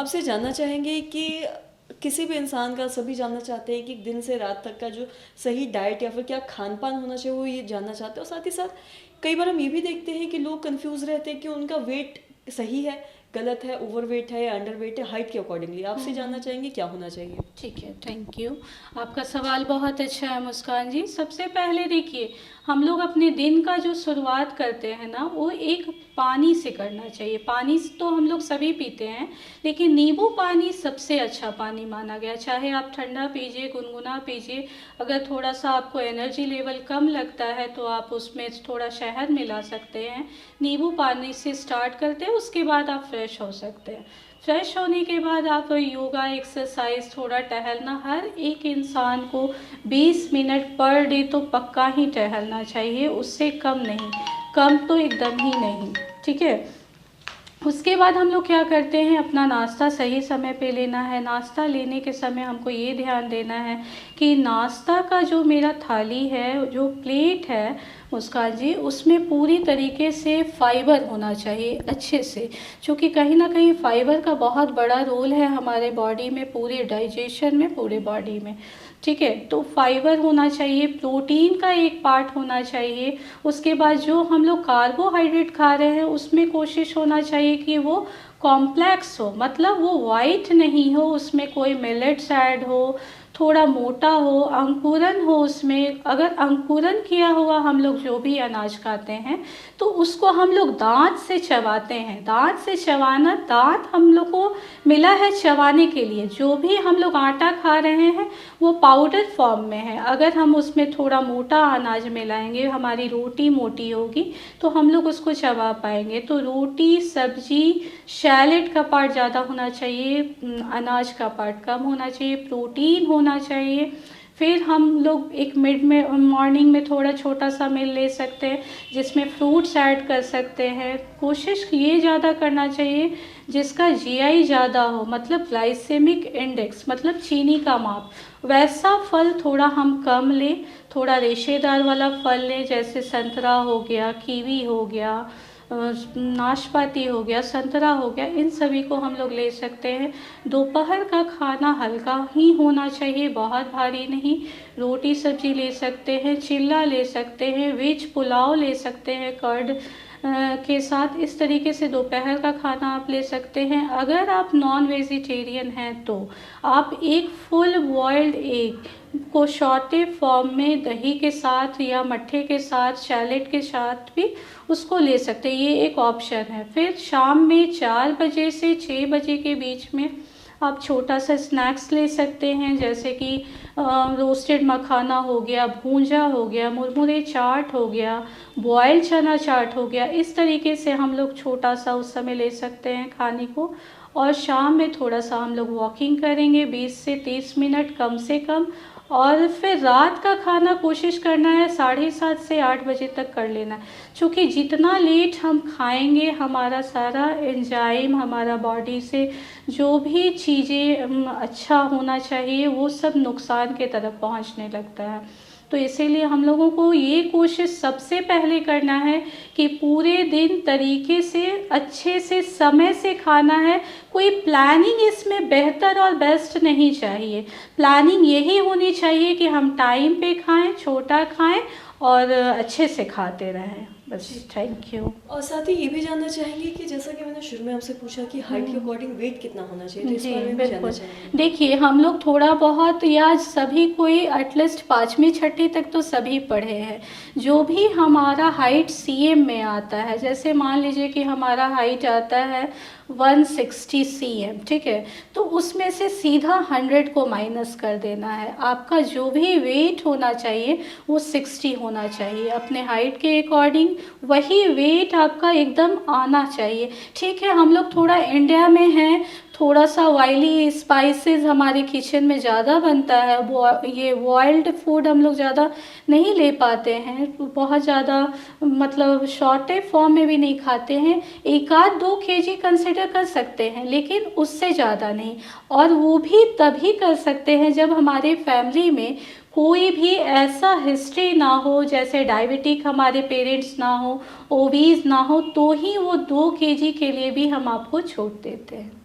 आपसे जानना चाहेंगे कि किसी भी इंसान का, सभी जानना चाहते हैं कि दिन से रात तक का जो सही डाइट या फिर क्या खान पान होना चाहिए, वो ये जानना चाहते हैं। और साथ ही साथ कई बार हम ये भी देखते हैं कि लोग कंफ्यूज रहते हैं कि उनका वेट सही है, गलत है, ओवर वेट है या अंडर वेट है, हाइट के अकॉर्डिंगली। आपसे जानना चाहेंगे क्या होना चाहिए। ठीक है, थैंक यू। आपका सवाल बहुत अच्छा है मुस्कान जी। सबसे पहले देखिए, हम लोग अपने दिन का जो शुरुआत करते हैं ना, वो एक पानी से करना चाहिए। पानी तो हम लोग सभी पीते हैं, लेकिन नींबू पानी सबसे अच्छा पानी माना गया। चाहे आप ठंडा पीजिए, गुनगुना पीजिए। अगर थोड़ा सा आपको एनर्जी लेवल कम लगता है तो आप उसमें थोड़ा शहद मिला सकते हैं। नींबू पानी से स्टार्ट करते हैं, उसके बाद आप फ्रेश हो सकते हैं। फ्रेश होने के बाद आप योगा, एक्सरसाइज, थोड़ा टहलना, हर एक इंसान को 20 मिनट पर डे तो पक्का ही टहलना चाहिए, उससे कम नहीं, कम तो एकदम ही नहीं। ठीक है। उसके बाद हम लोग क्या करते हैं, अपना नाश्ता सही समय पे लेना है। नाश्ता लेने के समय हमको ये ध्यान देना है कि नाश्ता का जो मेरा थाली है, जो प्लेट है मुस्कान जी, उसमें पूरी तरीके से फाइबर होना चाहिए अच्छे से, क्योंकि कहीं ना कहीं फाइबर का बहुत बड़ा रोल है हमारे बॉडी में, पूरे डाइजेशन में, पूरे बॉडी में। ठीक है, तो फाइबर होना चाहिए, प्रोटीन का एक पार्ट होना चाहिए। उसके बाद जो हम लोग कार्बोहाइड्रेट खा रहे हैं उसमें कोशिश होना चाहिए कि वो कॉम्प्लेक्स हो, मतलब वो वाइट नहीं हो, उसमें कोई मिलेट्स ऐड हो, थोड़ा मोटा हो, अंकुरन हो उसमें। अगर अंकुरन किया हुआ हम लोग जो भी अनाज खाते हैं तो उसको हम लोग दांत से चबाते हैं। दांत से चबाना, दांत हम लोग को मिला है चबाने के लिए। जो भी हम लोग आटा खा रहे हैं वो पाउडर फॉर्म में है। अगर हम उसमें थोड़ा मोटा अनाज मिलाएंगे, हमारी रोटी मोटी होगी तो हम लोग उसको चबा पाएंगे। तो रोटी, सब्जी, सैलेड का पार्ट ज़्यादा होना चाहिए, अनाज का पार्ट कम होना चाहिए, प्रोटीन होना चाहिए। फिर हम लोग एक मिड में मॉर्निंग में थोड़ा छोटा सा मील ले सकते हैं जिसमें फ्रूट्स ऐड कर सकते हैं। कोशिश ये ज़्यादा करना चाहिए जिसका जीआई ज़्यादा हो, मतलब ग्लाइसेमिक इंडेक्स, मतलब चीनी का माप, वैसा फल थोड़ा हम कम लें। थोड़ा रेशेदार वाला फल लें, जैसे संतरा हो गया, कीवी हो गया, नाशपाती हो गया, संतरा हो गया, इन सभी को हम लोग ले सकते हैं। दोपहर का खाना हल्का ही होना चाहिए, बहुत भारी नहीं। रोटी सब्जी ले सकते हैं, चिल्ला ले सकते हैं, वेज पुलाव ले सकते हैं कर्ड के साथ। इस तरीके से दोपहर का खाना आप ले सकते हैं। अगर आप नॉन वेजिटेरियन हैं तो आप एक फुल बॉइल्ड एग को शॉर्टे फॉर्म में दही के साथ या मट्ठे के साथ, सैलेड के साथ भी उसको ले सकते हैं, ये एक ऑप्शन है। फिर शाम में 4 बजे से 6 बजे के बीच में आप छोटा सा स्नैक्स ले सकते हैं, जैसे कि रोस्टेड मखाना हो गया, भूंजा हो गया, मुरमुरे चाट हो गया, बॉयल चना चाट हो गया। इस तरीके से हम लोग छोटा सा उस समय ले सकते हैं खाने को। और शाम में थोड़ा सा हम लोग वॉकिंग करेंगे 20 से 30 मिनट कम से कम। और फिर रात का खाना कोशिश करना है 7:30 से 8 बजे तक कर लेना है, क्योंकि जितना लेट हम खाएंगे हमारा सारा एंजाइम, हमारा बॉडी से जो भी चीज़ें अच्छा होना चाहिए वो सब नुकसान के तरफ पहुंचने लगता है। तो इसीलिए हम लोगों को ये कोशिश सबसे पहले करना है कि पूरे दिन तरीके से, अच्छे से, समय से खाना है। कोई प्लानिंग इसमें बेहतर और बेस्ट नहीं चाहिए। प्लानिंग यही होनी चाहिए कि हम टाइम पे खाएं, छोटा खाएं और अच्छे से खाते रहें, बस। Thank you. और साथ ही ये भी जानना चाहेंगे कि जैसा कि मैंने शुरू में आपसे पूछा कि हाइट के अकॉर्डिंग वेट कितना होना चाहिए, तो इस जी बारे में भी जानना बिल्कुल। चाहेंगे। देखिए, हम लोग थोड़ा बहुत या सभी कोई एटलीस्ट 5वीं 6वीं तक तो सभी पढ़े हैं। जो भी हमारा हाइट सीएम में आता है, जैसे मान लीजिए कि हमारा हाइट आता है 160 सीएम, ठीक है, तो उसमें से सीधा 100 को माइनस कर देना है। आपका जो भी वेट होना चाहिए वो 60 होना चाहिए अपने हाइट के अकॉर्डिंग। वही वेट आपका एकदम आना चाहिए। ठीक है, हम लोग थोड़ा इंडिया में हैं, थोड़ा सा ऑयली स्पाइसेस हमारे किचन में ज़्यादा बनता है, ये बॉइल्ड फूड हम लोग ज़्यादा नहीं ले पाते हैं, बहुत ज़्यादा मतलब शॉर्टे फॉर्म में भी नहीं खाते हैं। 1-2 केजी कंसिडर कर सकते हैं, लेकिन उससे ज़्यादा नहीं। और वो भी तभी कर सकते हैं जब हमारे फैमिली में कोई भी ऐसा हिस्ट्री ना हो, जैसे डायबिटिक हमारे पेरेंट्स ना हो, ओबीज ना हो, तो ही वो 2 केजी के लिए भी हम आपको छूट देते हैं।